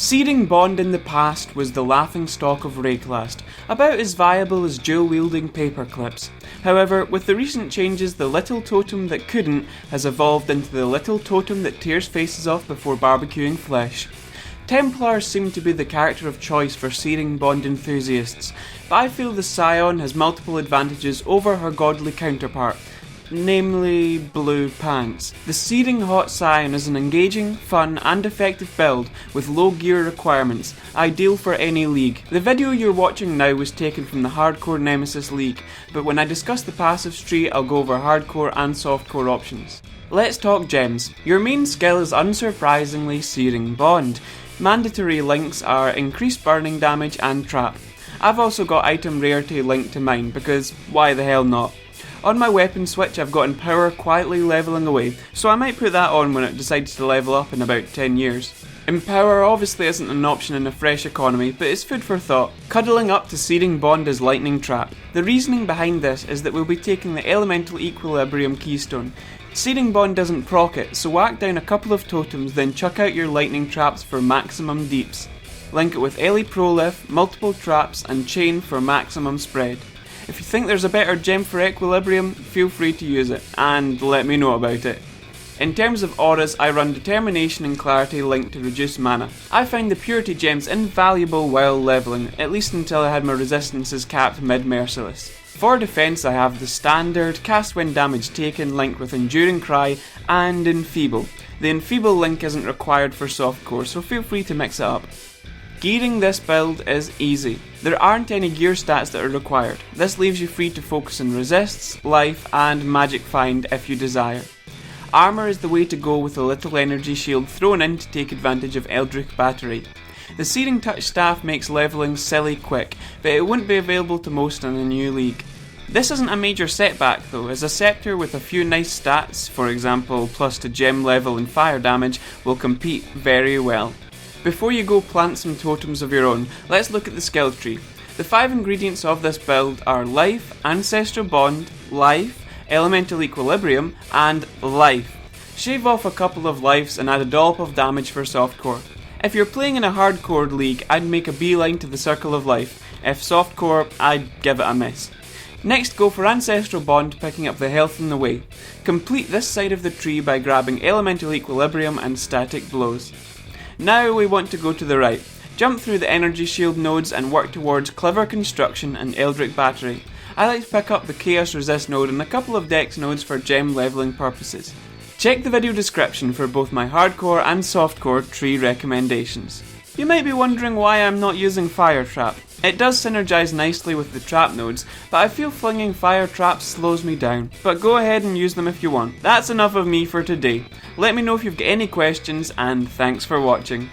Searing Bond in the past was the laughingstock of Rayclast, about as viable as dual-wielding paperclips. However, with the recent changes, the little totem that couldn't has evolved into the little totem that tears faces off before barbecuing flesh. Templars seem to be the character of choice for Searing Bond enthusiasts, but I feel the Scion has multiple advantages over her godly counterpart, namely blue pants. The Searing Hot Scion is an engaging, fun and effective build with low gear requirements, ideal for any league. The video you're watching now was taken from the Hardcore Nemesis League, but when I discuss the passive tree I'll go over hardcore and softcore options. Let's talk gems. Your main skill is unsurprisingly Searing Bond. Mandatory links are increased burning damage and trap. I've also got item rarity linked to mine because why the hell not? On my weapon switch I've got Empower quietly levelling away, so I might put that on when it decides to level up in about 10 years. Empower obviously isn't an option in a fresh economy, but it's food for thought. Cuddling up to Searing Bond is Lightning Trap. The reasoning behind this is that we'll be taking the Elemental Equilibrium Keystone. Searing Bond doesn't proc it, so whack down a couple of totems then chuck out your lightning traps for maximum deeps. Link it with Prolif, multiple traps and chain for maximum spread. If you think there's a better gem for equilibrium, feel free to use it, and let me know about it. In terms of auras, I run Determination and Clarity linked to reduce mana. I find the Purity gems invaluable while leveling, at least until I had my resistances capped mid-Merciless. For defense I have the standard cast when damage taken link with Enduring Cry and Enfeeble. The Enfeeble link isn't required for softcore, so feel free to mix it up. Gearing this build is easy. There aren't any gear stats that are required. This leaves you free to focus on resists, life and magicfind if you desire. Armour is the way to go with a little energy shield thrown in to take advantage of Eldritch Battery. The Searing Touch staff makes leveling silly quick, but it wouldn't be available to most in a new league. This isn't a major setback though, as a scepter with a few nice stats, for example plus to gem level and fire damage, will compete very well. Before you go plant some totems of your own, let's look at the skill tree. The 5 ingredients of this build are Life, Ancestral Bond, Life, Elemental Equilibrium, and Life. Shave off a couple of lives and add a dollop of damage for softcore. If you're playing in a hardcore league, I'd make a beeline to the Circle of Life. If softcore, I'd give it a miss. Next, go for Ancestral Bond, picking up the health in the way. Complete this side of the tree by grabbing Elemental Equilibrium and Static Blows. Now we want to go to the right. Jump through the Energy Shield nodes and work towards Clever Construction and Eldritch Battery. I like to pick up the Chaos Resist node and a couple of Dex nodes for gem leveling purposes. Check the video description for both my hardcore and softcore tree recommendations. You might be wondering why I'm not using Fire Trap. It does synergize nicely with the trap nodes, but I feel flinging fire traps slows me down. But go ahead and use them if you want. That's enough of me for today. Let me know if you've got any questions, and thanks for watching.